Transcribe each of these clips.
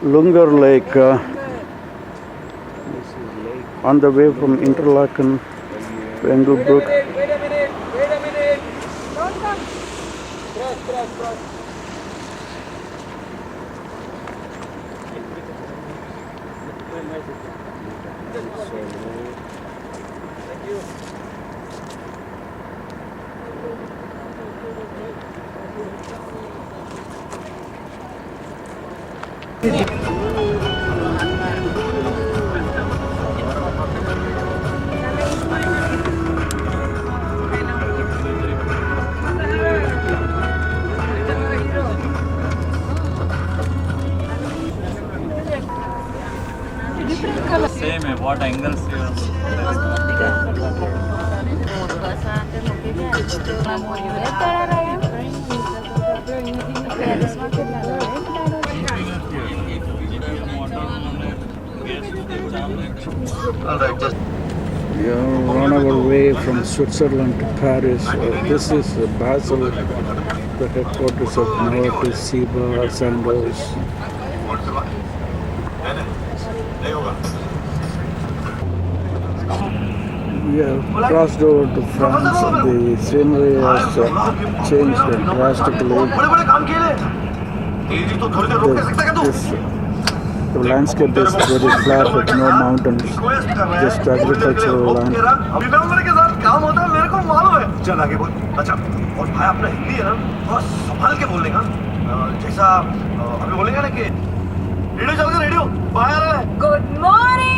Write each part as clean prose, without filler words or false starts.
Lungar Lake, on the way from Interlaken to Engelbrook. Wait a minute. Don't come. Cross. Thank you. Same, what angles you Alright, just we are on our way from Switzerland to Paris. This is Basel, the headquarters of Novartis, Ciba, Sandoz. We have crossed over to France. The scenery has changed drastically. The landscape is very flat with no mountains, just agricultural land. चल आगे बोल अच्छा और भाई अपना हिंदी है ना थोड़ा संभाल के बोलने का जैसा अभी बोलेंगे ना कि रेडियो चल गया रेडियो बाहर है Good morning,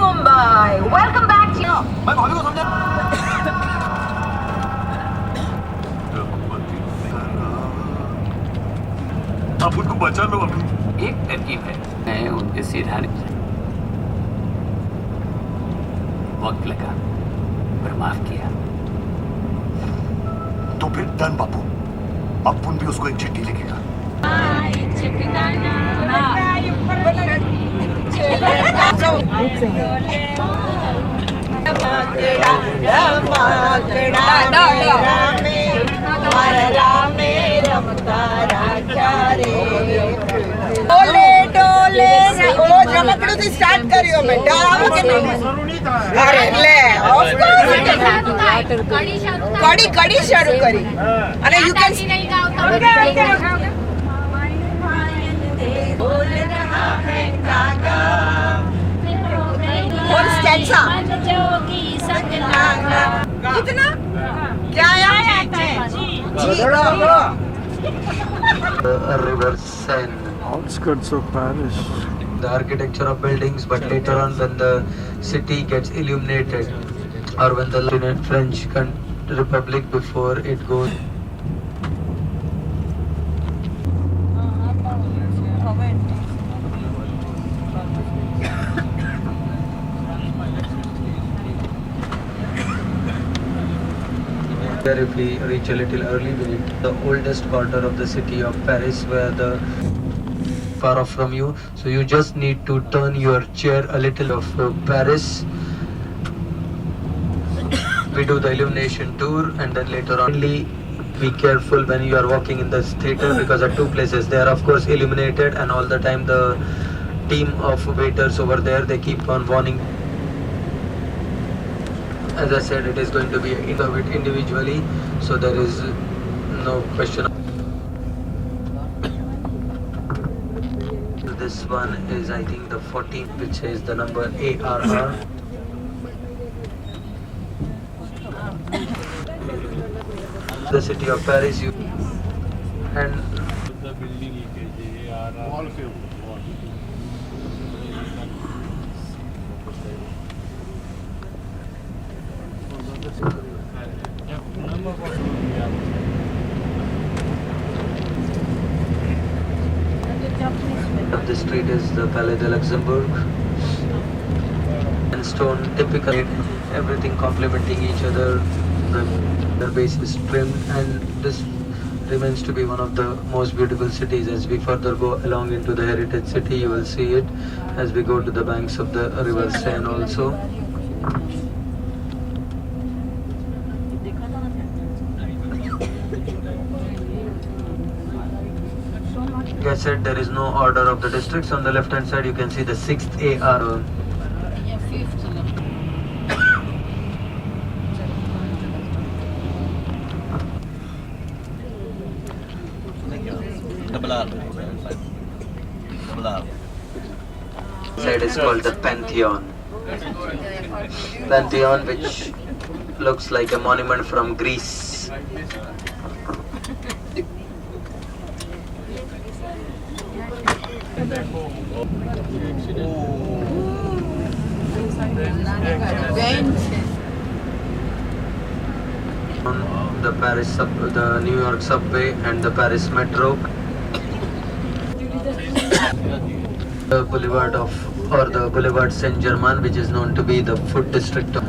Mumbai. Welcome back to मैं भाभी को समझा आप उनको बचा लो अभी एक तरकीब है मैं उनके सिरहाने वक्त लगा पर माफ किया तो फिर डन बापू अपुन भी उसको एक चिट्ठी लिखेगा ડોલે ઓ રમકડું થી સ્ટાર્ટ કર્યો બેટા આવો કે નહીં અરે લે ઓફ કોર્સ કડી શરૂ કરી અને યુ કેન और स्टैंजा कितना क्या आया है जी River Seine. Outskirts of Paris. The architecture of buildings, but later on when the city gets illuminated or when the French Republic before it goes if we reach a little early, we reach the oldest quarter of the city of Paris, where the far off from you, so you just need to turn your chair a little of Paris. We do the illumination tour and then later on be careful when you are walking in the theater because at two places they are of course illuminated and all the time the team of waiters over there they keep on warning. As I said, it is going to be individually, so there is no question. This one is, I think, the 14th, which is the number ARR. The city of Paris, and the building wall the street is the Palais de Luxembourg and stone typically everything complementing each other. The base is trimmed and this remains to be one of the most beautiful cities. As we further go along into the heritage city, you will see it as we go to the banks of the river Seine also. Like I said, there is no order of the districts. On the left hand side, you can see the 6th AR. Side is called the Pantheon. Pantheon, which looks like a monument from Greece. On the the New York subway and the Paris metro. The Boulevard Saint-Germain, which is known to be the food district of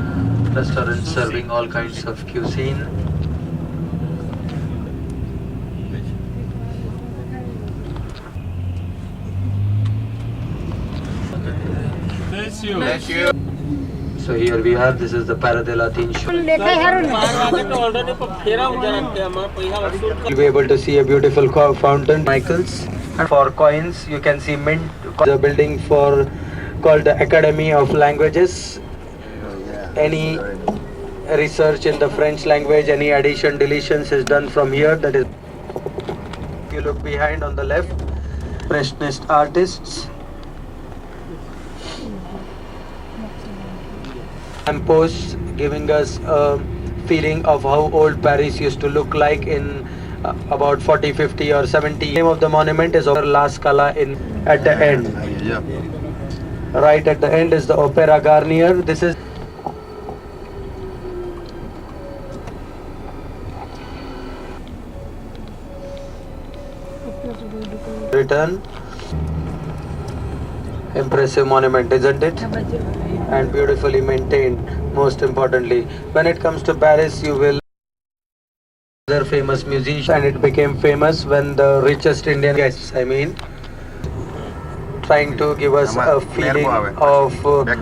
restaurants serving all kinds of cuisine. Bless you. So here we are, this is the Para de Latin show. You'll be able to see a beautiful fountain, Michael's. And for coins, you can see Mint, the building called the Academy of Languages. Any research in the French language, any addition, deletions is done from here. That is, if you look behind on the left, Impressionist artists. Posts giving us a feeling of how old Paris used to look like in about 40, 50 or 70. The name of the monument is over La Scala at the end. Right at the end is the Opera Garnier. This is written. Impressive monument, isn't it? And beautifully maintained, most importantly. When it comes to Paris, you will other famous musician, and it became famous when the richest Indian guests, trying to give us a feeling of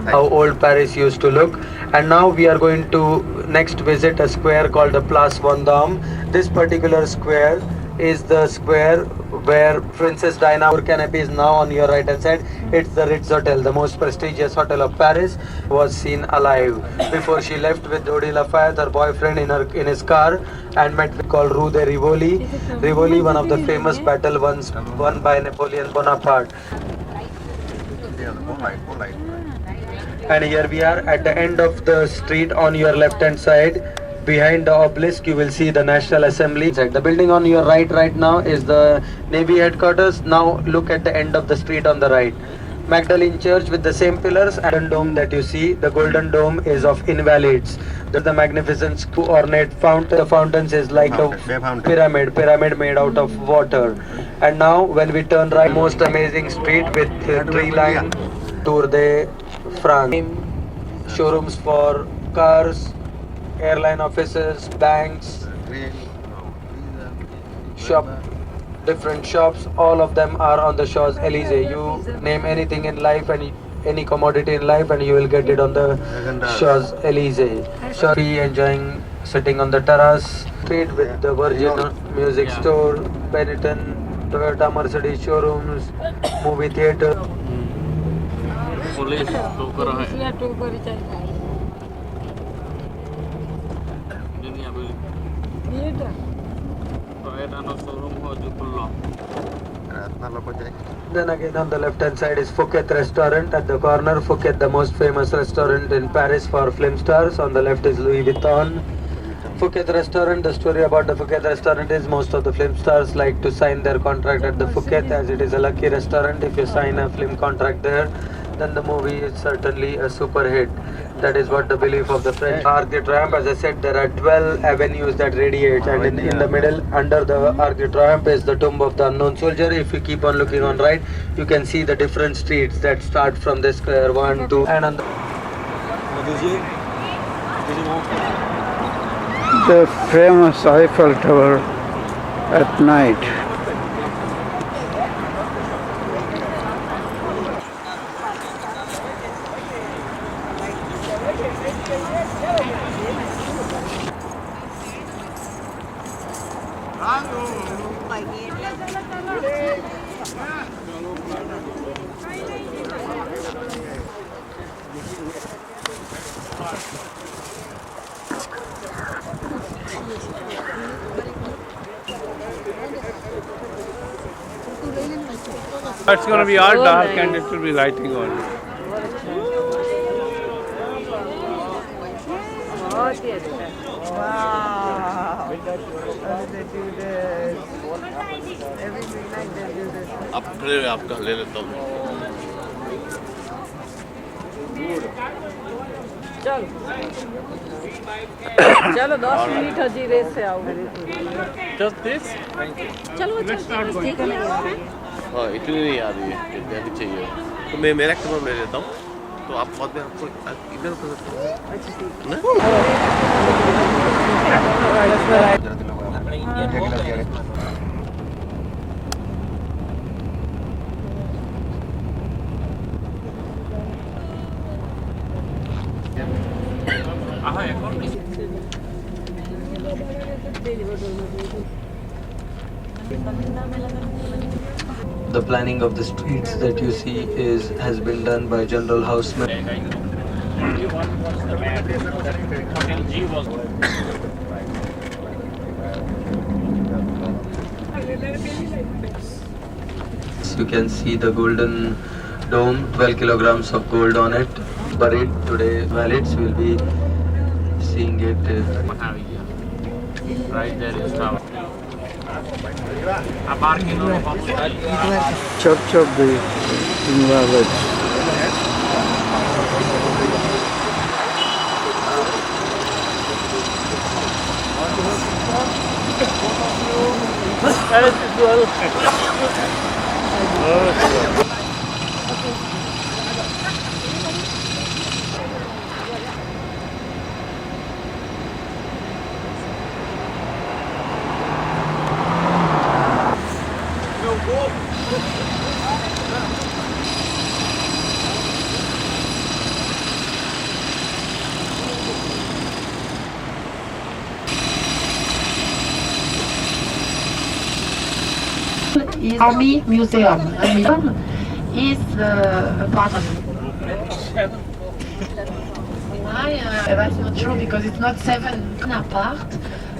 how old Paris used to look. And now we are going to next visit a square called the Place Vendôme. This particular square is the square where Princess Diana canopy is now on your right hand side. It's the Ritz Hotel, the most prestigious hotel of Paris, was seen alive before she left with Dodi Lafayette, her boyfriend, in his car, and met called Rue de Rivoli. Rivoli, one of the famous battle won by Napoleon Bonaparte. And here we are at the end of the street on your left hand side. Behind the obelisk, you will see the National Assembly. The building on your right now is the Navy headquarters. Now look at the end of the street on the right. Magdalene Church with the same pillars and dome that you see. The golden dome is of Invalides. The magnificent ornate fountain. The fountains is like a pyramid made out of water. And now when we turn right, most amazing street with tree line. Tour de France. Showrooms for cars, airline offices, banks, different shops, all of them are on the Champs-Élysées. You name anything in life and any commodity in life and you will get it on the Champs-Élysées. So be enjoying sitting on the terrace, street with the Virgin Music Store, Benetton, Toyota, Mercedes showrooms, movie theater. Police टोकर है दुनिया में Toyota no showroom हो जो खुल्ला. Then again on the left hand side is Fouquet restaurant at the corner. Fouquet, the most famous restaurant in Paris for film stars. On the left is Louis Vuitton. Fouquet restaurant, the story about the Fouquet restaurant is most of the film stars like to sign their contract at the Fouquet, as it is a lucky restaurant. If you sign a film contract there, then the movie is certainly a super hit. That is what the belief of the French. Arc de Triomphe, as I said, there are 12 avenues that radiate, and in the middle, under the Arc de Triomphe, is the tomb of the unknown soldier. If you keep on looking on right, you can see the different streets that start from this square, 1, 2, and on the famous Eiffel Tower at night. It's going to be all dark and it will be lighting on. Wow. How did they do this? Every night they do this. अपने आपका ले लेता हूँ चलो चलो 10 minute हजी race से आओ Just this? Thank you. चलो चलो ठीक है हाँ इतनी नहीं आ रही है कितनी अभी चाहिए तो मैं मेरा एक्टिव ले लेता हूँ तो आप बाद में आपको इधर कर सकते हो The planning of the streets that you see has been done by General Houseman. You can see the golden dome, 12 kilograms of gold on it, buried. Today valids will be seeing it. Right there is tower. आप बाहर की लोग Church of the Invalids. Is Army Museum. The museum is a part of it. Why? That's not true because it's not 7 Bonaparte,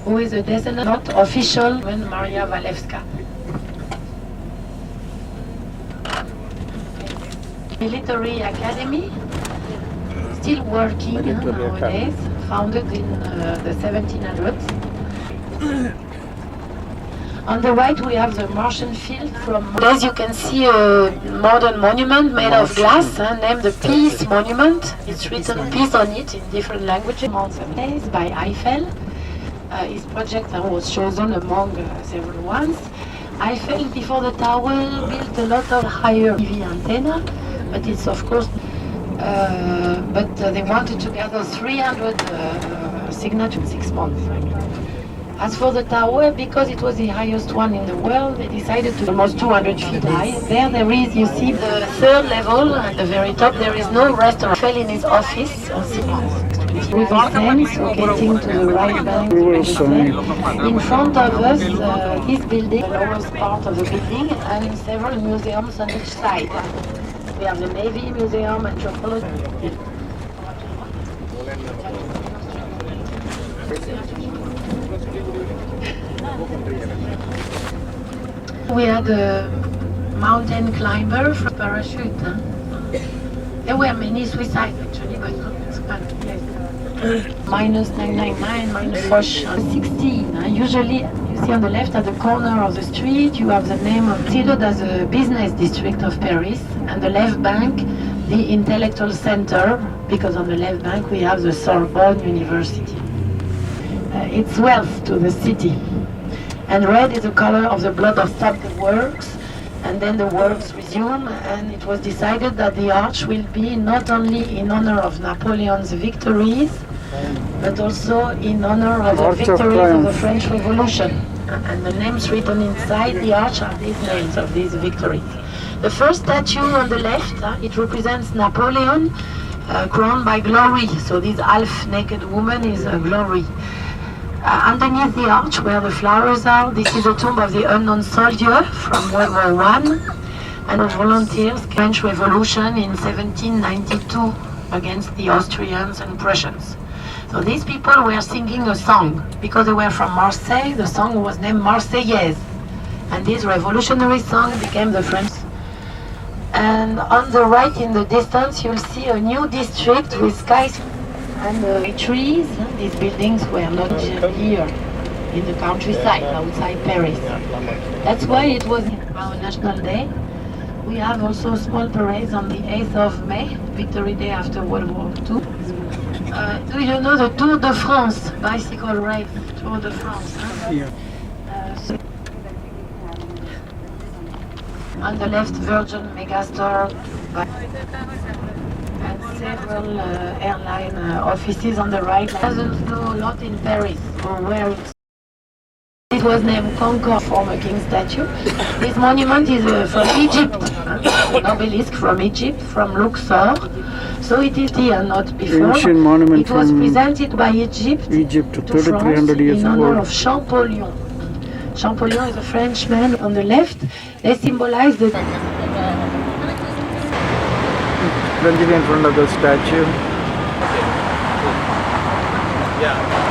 who is a descendant, not official, when Maria Walewska. Military Academy, still working nowadays, founded in the 1700s. On the right we have the Martian Field from... As you can see a modern monument made of glass named the Peace Monument. It's written peace on it in different languages. Place by Eiffel. His project was chosen among several ones. Eiffel, before the tower, built a lot of higher TV antenna, but it's of course... they wanted to gather 300 signatures in 6 months. As for the tower, because it was the highest one in the world, they decided to almost 200 feet high. There is, you see, the 3rd level at the very top. There is no restaurant. Fell in his office. River Thames, so getting to the right bank. In front of us, this building, the lowest part of the building, and several museums on each side. We have the Navy Museum, Anthropology. We had a mountain climber from parachute. There were many suicides actually, but not as bad. Yes. Minus 999, minus 416. Usually, you see on the left at the corner of the street, you have the name of considered as a business district of Paris, and the left bank, the intellectual center, because on the left bank we have the Sorbonne University. It's wealth to the city. And red is the color of the blood of stopped the works, and then the works resume, and it was decided that the arch will be not only in honor of Napoleon's victories, but also in honor of the victories of the French Revolution. And the names written inside the arch are these names of these victories. The first statue on the left, it represents Napoleon crowned by glory. So this half-naked woman is a glory. Underneath the arch where the flowers are, this is a tomb of the unknown soldier from World War I and of volunteers, French Revolution in 1792 against the Austrians and Prussians. So these people were singing a song. Because they were from Marseille, the song was named Marseillaise. And this revolutionary song became the French. And on the right in the distance, you'll see a new district with skies and trees. These buildings were not here in the countryside outside Paris. That's why it was our National Day. We have also small parades on the 8th of May, Victory Day after World War II. Do you know the Tour de France bicycle race? Tour de France. Huh? Yeah. On the left, Virgin Megastore and several airline offices on the right. Doesn't know a lot in Paris or where it's. It was named Concorde, former king statue. This monument is from Egypt, an obelisk from Egypt, from Luxor. So it is here, not before. Ancient monument it was from presented by Egypt, 3,300 years in honor old. of Champollion. Champollion is a Frenchman. On the left, they symbolize the... Plunging in front of the statue. Yeah.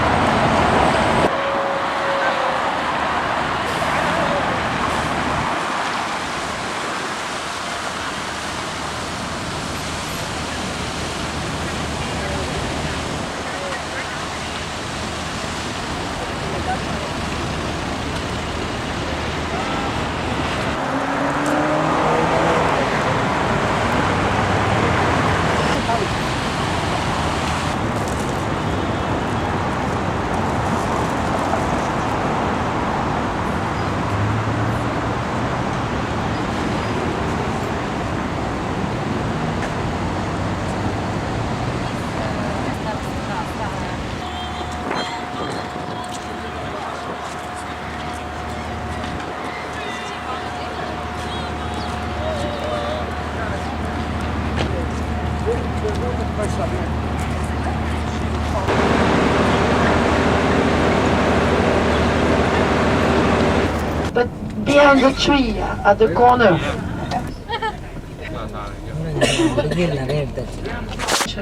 But behind the tree, at the corner,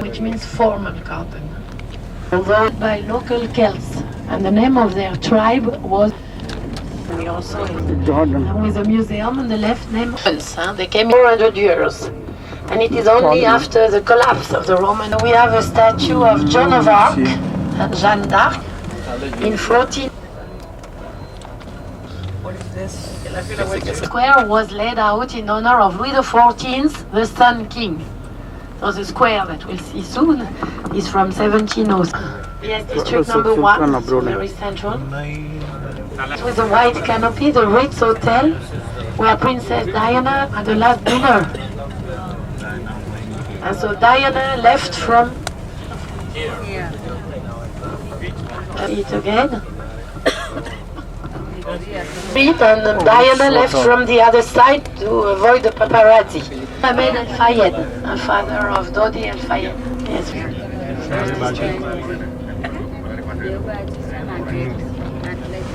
which means formal garden, ruled by local Celts, and the name of their tribe was. We also with a museum on the left name. They came 400 years, and it is only after the collapse of the Roman. We have a statue of Joan of Arc and Jeanne d'Arc in 14. The square was laid out in honor of Louis XIV, the Sun King. So the square that we'll see soon is from 1706. Yes, district number 1, so very central. With the white canopy, the Ritz Hotel, where Princess Diana had the last dinner. And so Diana left from it again. And Diana left from the other side to avoid the paparazzi. Ahmed El Fayed, a father of Dodi El Fayed. Yes,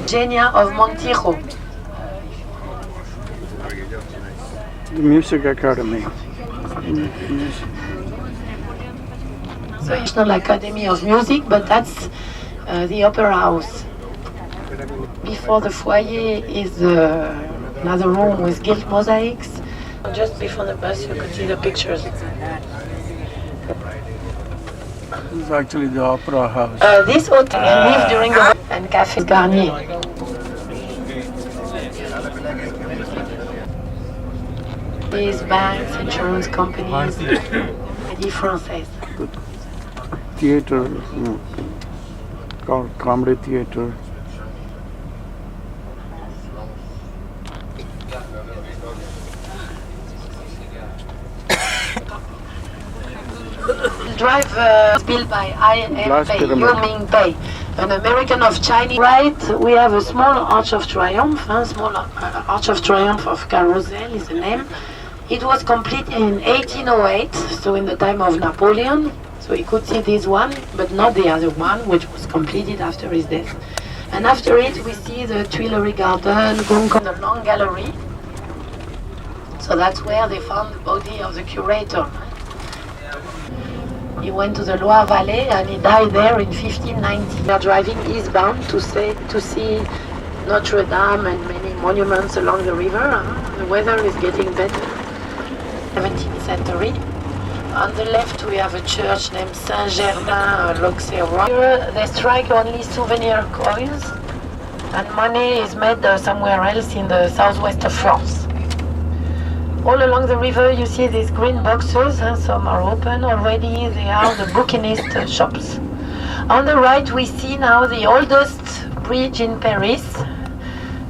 Genia of Montijo. The Music Academy. So National Academy of Music, but that's the Opera House. Before the foyer is another room with gilt mosaics. Just before the bus, you could see the pictures. This is actually the Opera House. This hotel lived during the and Café Garnier. These banks, insurance companies, Crédit Français. Theater, comedy theater. Drive built by IMA, Yu Ming Pei, an American of Chinese. Right, we have a small Arch of Triumph. Small Arch of Triumph of Carousel is the name. It was completed in 1808, so in the time of Napoleon. So you could see this one, but not the other one, which was completed after his death. And after it, we see the Tuileries Garden, the Long Gallery. So that's where they found the body of the curator. He went to the Loire Valley and he died there in 1590. We are driving eastbound to see Notre Dame and many monuments along the river. The weather is getting better. 17th century. On the left we have a church named Saint-Germain-l'Auxerrois. Here they strike only souvenir coins and money is made somewhere else in the southwest of France. All along the river you see these green boxes, some are open already, they are the bouquinist shops. On the right we see now the oldest bridge in Paris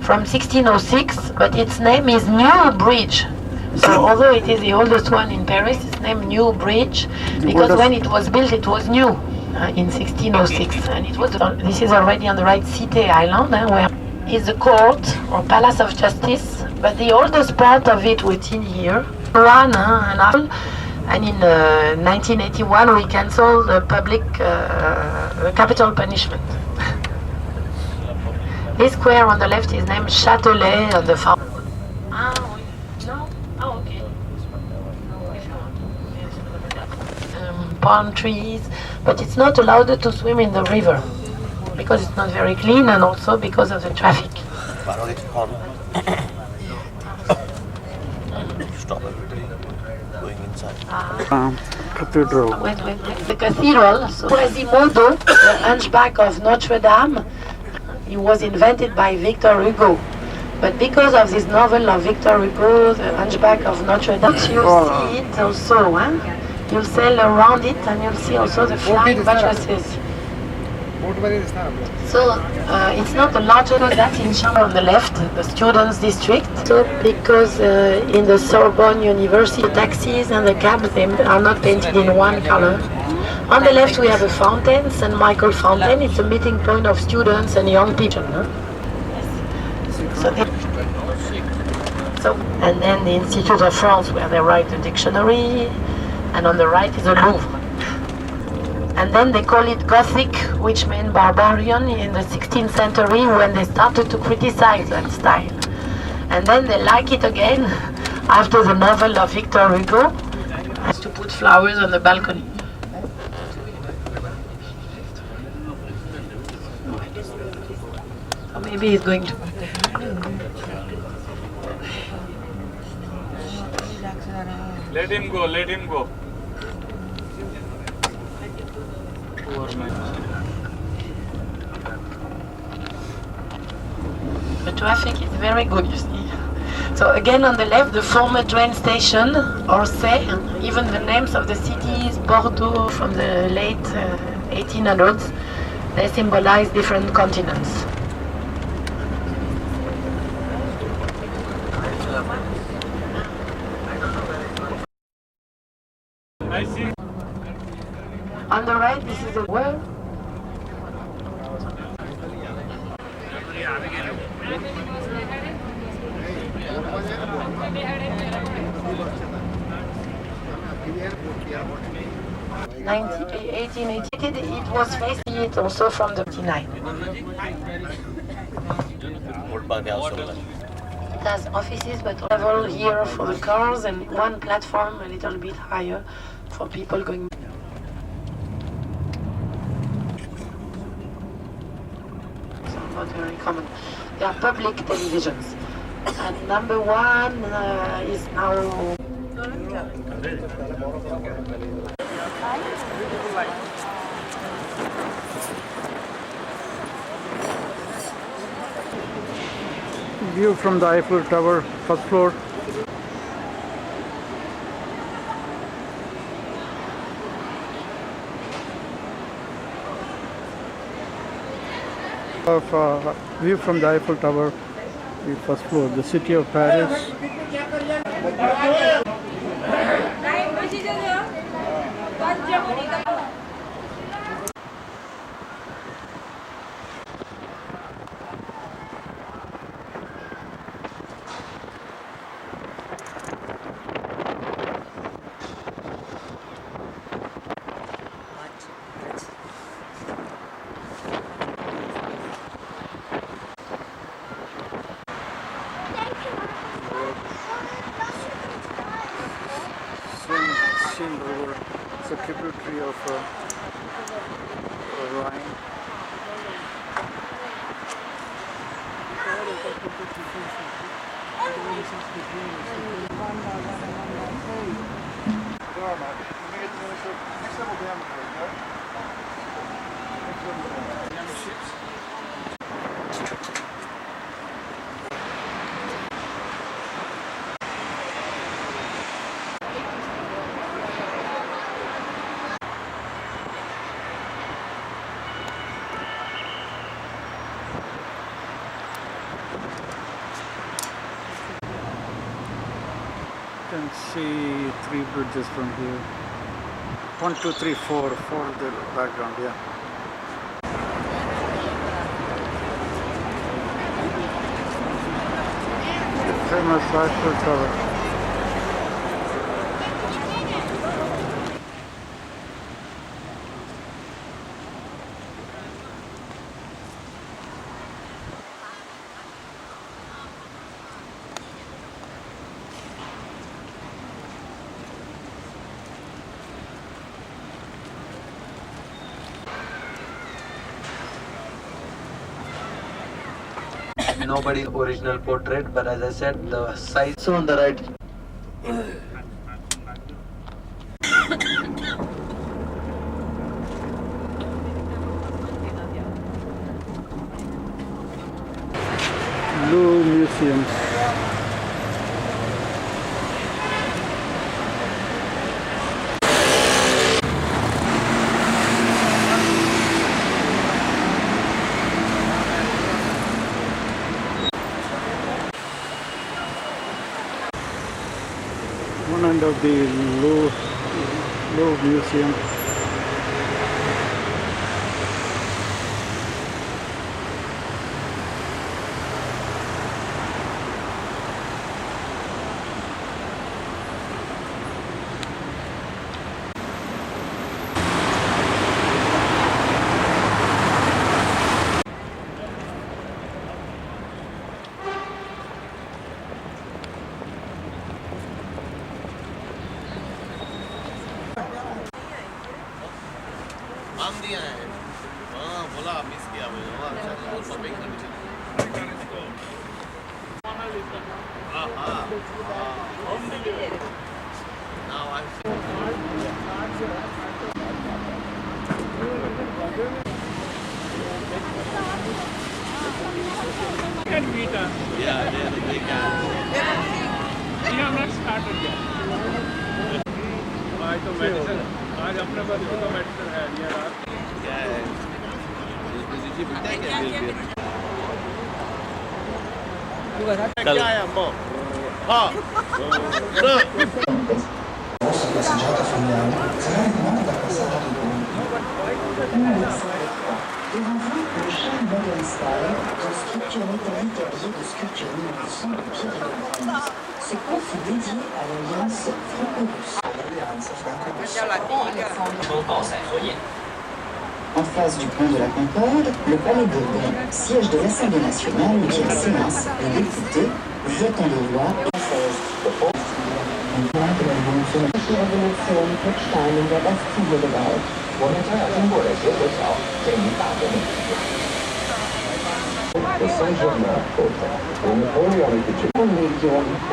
from 1606, but its name is New Bridge. So although it is the oldest one in Paris, it's named New Bridge because when it was built it was new in 1606. And it was, this is already on the right, Cité Island, where is the court or Palace of Justice, but the oldest part of it within here ran and in 1981 we cancelled the public capital punishment. This square on the left is named Châtelet on the far. Palm trees, but it's not allowed to swim in the river because it's not very clean and also because of the traffic. Stop everybody going inside. Cathedral. The cathedral, so Quasimodo, the Hunchback of Notre Dame, it was invented by Victor Hugo. But because of this novel of Victor Hugo, The Hunchback of Notre Dame, you see it also. You'll sail around it and you'll see also the flying buttresses. So it's not the larger, that's in Chambre on the left, the students' district. So because in the Sorbonne University, the taxis and the cabs, they are not painted in one color. On the left we have a fountain, St. Michael Fountain. It's a meeting point of students and young people. And then the Institute of France, where they write the dictionary. And on the right is a Louvre. And then they call it Gothic, which meant barbarian in the 16th century when they started to criticize that style. And then they like it again after the novel of Victor Hugo, has to put flowers on the balcony. So maybe he's going to... Let him go, let him go. The traffic is very good, you see. So again on the left, the former train station, Orsay, even the names of the cities, Bordeaux from the late 1800s, they symbolize different continents. I see. On the right, this is a well. It was facing it also from the 59. It has offices, but level here for the cars and one platform a little bit higher for people going. So not very common. They are public televisions. And number one is now. View from the Eiffel Tower, first floor. View from the Eiffel Tower, the first floor, the city of Paris. It's a tributary of Rhine. You can see 3 bridges from here. 1, 2, 3, 4. 4 in the background, yeah. The famous Eiffel Tower. Nobody's original portrait, but as I said, the size. So on the right. Louvre Museum. One end of the Louvre Museum. आम दिया है हाँ बोला miss किया मैंने वहाँ अच्छा shopping करनी चाहिए हाँ हाँ home delivery now Can meet us. yeah they can We have not started yet. आज तो मेडिसिन आज अपने पास तो मेडिसिन है नहीं यार क्या है जी मिलता है क्या मिल क्या है अम्मो हाँ passeggiata sugli altri sarà richiamata dal passaggio di Devant le champ Modern Style, une structure métallique habillée de sculptures luminescentes de pierre et de bronze. Ce pont fut dédié à l'Alliance franco-russe. En face du pont de la Concorde, le Palais Bourbon, siège de l'Assemblée nationale où tient séance les députés, votants de loi française. Durante la rivoluzione per Stalin da Bastille gebaut. 我们将要经过的协和桥建于大革命期间。Au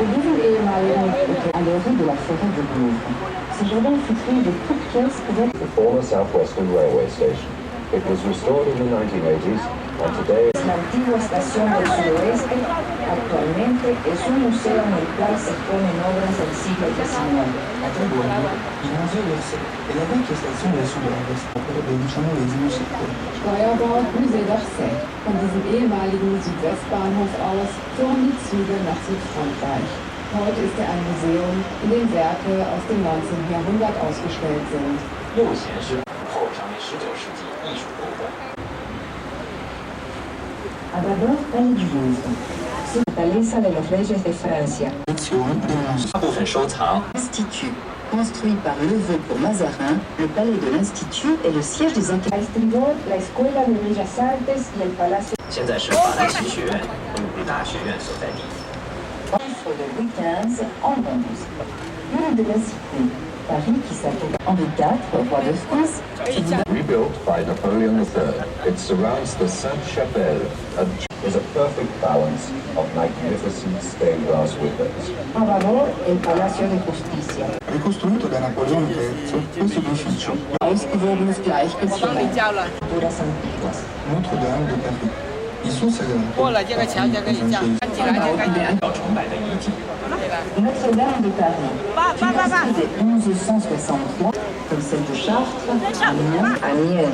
diesem ehemaligen à l'origine de la forêt de Louvre. Ce jardin fut créé de toutes pièces pour The former Southwestern Railway Station. It was restored in the 1980s and today la antigua estación del suroeste. Actualmente es un museo en el cual se exponen obras del siglo XIX. A Treguardi, il museo d'Orsay è la vecchia stazione del sud-ovest, quella del XIX secolo. Steuerbord Musée d'Orsay. Von diesem ehemaligen Südwestbahnhof aus fuhren die Züge nach Südfrankreich. Heute ist er ein Museum, in dem Werke aus dem 19. Jahrhundert ausgestellt sind. 右前是后成为19世纪艺术博物馆。 D'abord, Palais du Louvre. Fortaleza de los Reyes de Francia. Institut. Construit par Leveux pour Mazarin, le palais de l'Institut est le siège des intellectuels. La Escuela de Bellas Artes y el Palacio. 现在是法兰西学院和鲁大学院所在地。 Offre de Louis XV en bronze. Mur de la Cité. Paris qui s'appelle Henri IV, roi de France. Rebuilt by Napoleon III, it surrounds the Sainte-Chapelle and is a perfect balance of magnificent stained glass windows. A favor il Palacio de Justicia. Ricostruito da Napoleone III, questo edificio, Ausgewogenes Gleichgewicht. Culturas antiguas. Notre-Dame de Paris, 一所sagrado Notre-Dame de Paris, construite dès 1163, comme celle de Chartres, Amiens.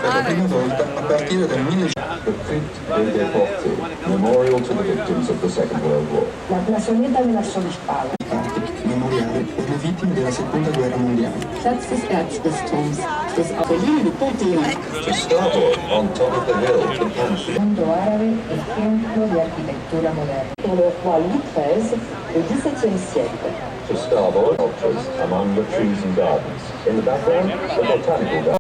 per la prima volta a partire dal 1900. The Crypt des Déportés, memorial to the victims of the Second World War. La plazoleta dell'Arcivescovo. Memoriale per le vittime della seconda guerra mondiale. Platz des Erzbistums, des Apolline de Panthéon. To starboard, on top of the hill, the country. Mondo árabe, ejemplo de arquitectura moderna. Pour le roi Louis XIII, au XVIIe siècle. To starboard, sculptures among the trees and gardens. In the background, the botanical garden.